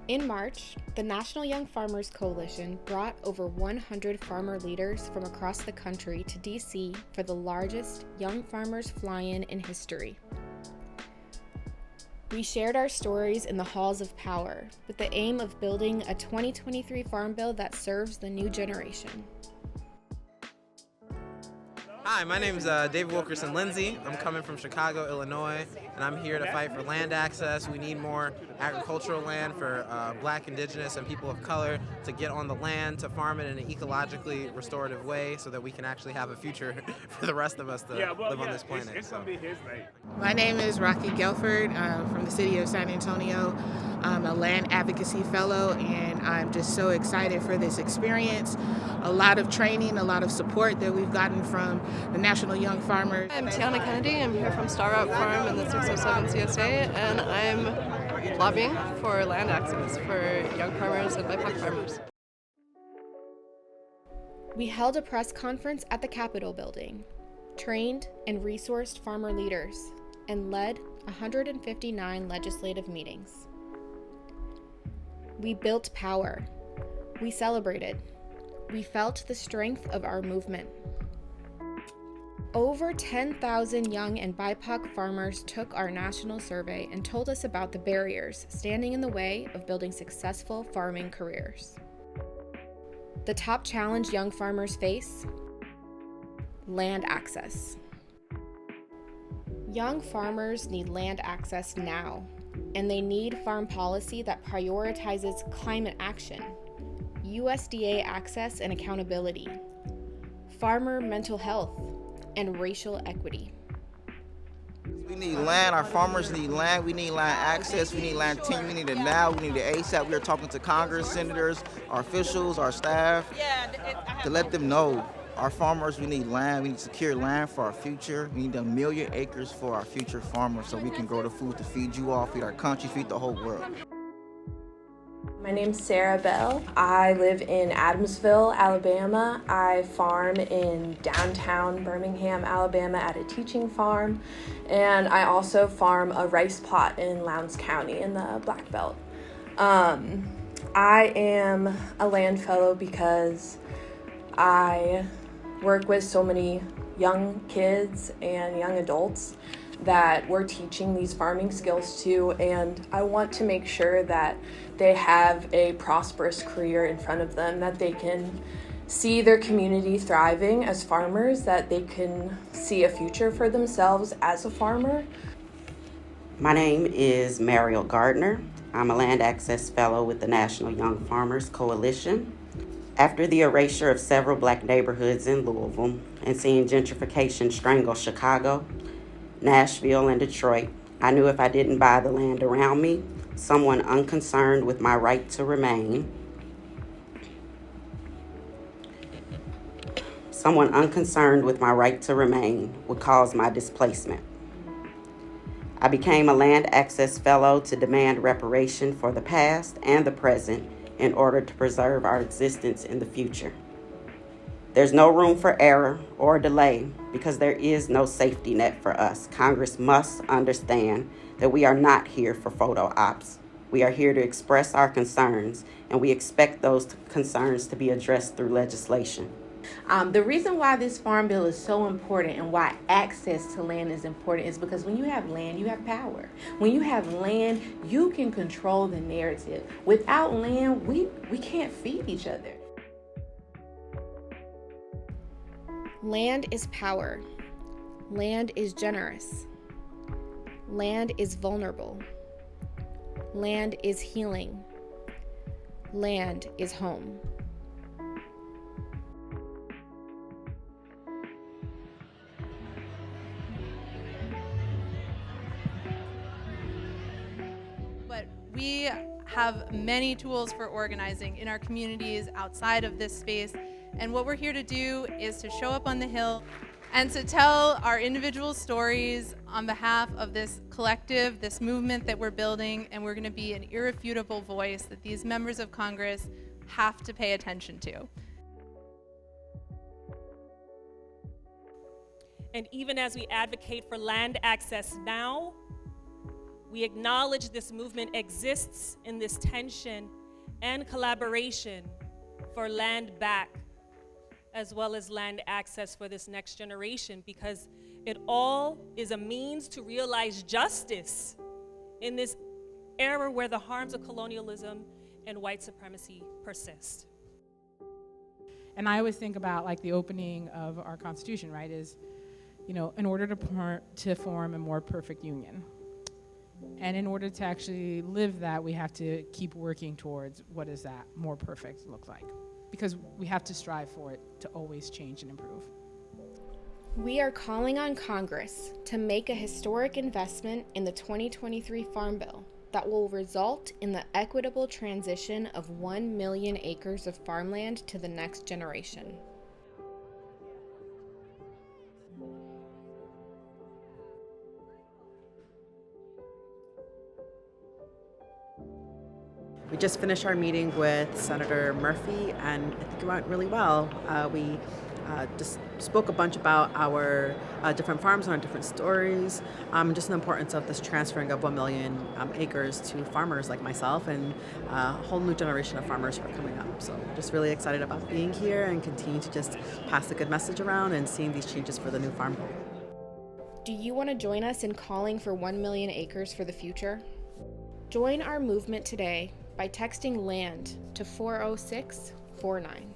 In March, the National Young Farmers Coalition brought over 100 farmer leaders from across the country to DC for the largest Young Farmers Fly-In in history. We shared our stories in the halls of power with the aim of building a 2023 Farm Bill that serves the new generation. Hi, my name is David Wilkerson Lindsay. I'm coming from Chicago, Illinois, and I'm here to fight for land access. We need more agricultural land for Black, Indigenous, and people of color to get on the land, to farm it in an ecologically restorative way so that we can actually have a future for the rest of us to live on this planet. It's gonna be his name. My name is Rocky Gelford from the city of San Antonio. I'm a land advocacy fellow, and I'm just so excited for this experience. A lot of training, a lot of support that we've gotten from the National Young Farmers. I'm Tiana Kennedy. I'm here from Startup Farm in the 607 CSA, and I'm lobbying for land access for young farmers and BIPOC farmers. We held a press conference at the Capitol building, trained and resourced farmer leaders, and led 159 legislative meetings. We built power. We celebrated. We felt the strength of our movement. Over 10,000 young and BIPOC farmers took our national survey and told us about the barriers standing in the way of building successful farming careers. The top challenge young farmers face: land access. Young farmers need land access now, and they need farm policy that prioritizes climate action, USDA access and accountability, farmer mental health, and racial equity. We need land, our farmers need land, we need land access, we need land tenure, we need it now, we need it ASAP. We are talking to Congress, senators, our officials, our staff, to let them know our farmers, we need land, we need secure land for our future. We need 1 million acres for our future farmers so we can grow the food to feed you all, feed our country, feed the whole world. My name's Sarah Bell. I live in Adamsville, Alabama. I farm in downtown Birmingham, Alabama at a teaching farm. And I also farm a rice plot in Lowndes County in the Black Belt. I am a land fellow because I work with so many young kids and young adults that we're teaching these farming skills to, and I want to make sure that they have a prosperous career in front of them, that they can see their community thriving as farmers, that they can see a future for themselves as a farmer. My name is Mariel Gardner. I'm a land access fellow with the National Young Farmers Coalition. After the erasure of several Black neighborhoods in Louisville and seeing gentrification strangle Chicago, Nashville, and Detroit, I knew if I didn't buy the land around me, someone unconcerned with my right to remain would cause my displacement. I became a land access fellow to demand reparation for the past and the present in order to preserve our existence in the future. There's no room for error or delay because there is no safety net for us. Congress must understand that we are not here for photo ops. We are here to express our concerns, and we expect those concerns to be addressed through legislation. The reason why this farm bill is so important and why access to land is important is because when you have land, you have power. When you have land, you can control the narrative. Without land, we can't feed each other. Land is power. Land is generous. Land is vulnerable. Land is healing. Land is home. But we have many tools for organizing in our communities outside of this space. And what we're here to do is to show up on the Hill and to tell our individual stories on behalf of this collective, this movement that we're building, and we're going to be an irrefutable voice that these members of Congress have to pay attention to. And even as we advocate for land access now, We acknowledge this movement exists in this tension and collaboration for land back, as well as land access for this next generation, because it all is a means to realize justice in this era where the harms of colonialism and white supremacy persist. And I always think about like the opening of our Constitution, right, is, you know, in order to form a more perfect union. And in order to actually live that, we have to keep working towards what does that more perfect look like? Because we have to strive for it to always change and improve. We are calling on Congress to make a historic investment in the 2023 Farm Bill that will result in the equitable transition of 1 million acres of farmland to the next generation. We just finished our meeting with Senator Murphy, and I think it went really well. We just spoke a bunch about our different farms and our different stories, just the importance of this transferring of 1 million acres to farmers like myself, and a whole new generation of farmers who are coming up. So just really excited about being here and continue to just pass a good message around and seeing these changes for the new Farm Bill. Do you want to join us in calling for 1 million acres for the future? Join our movement today by texting LAND to 40649.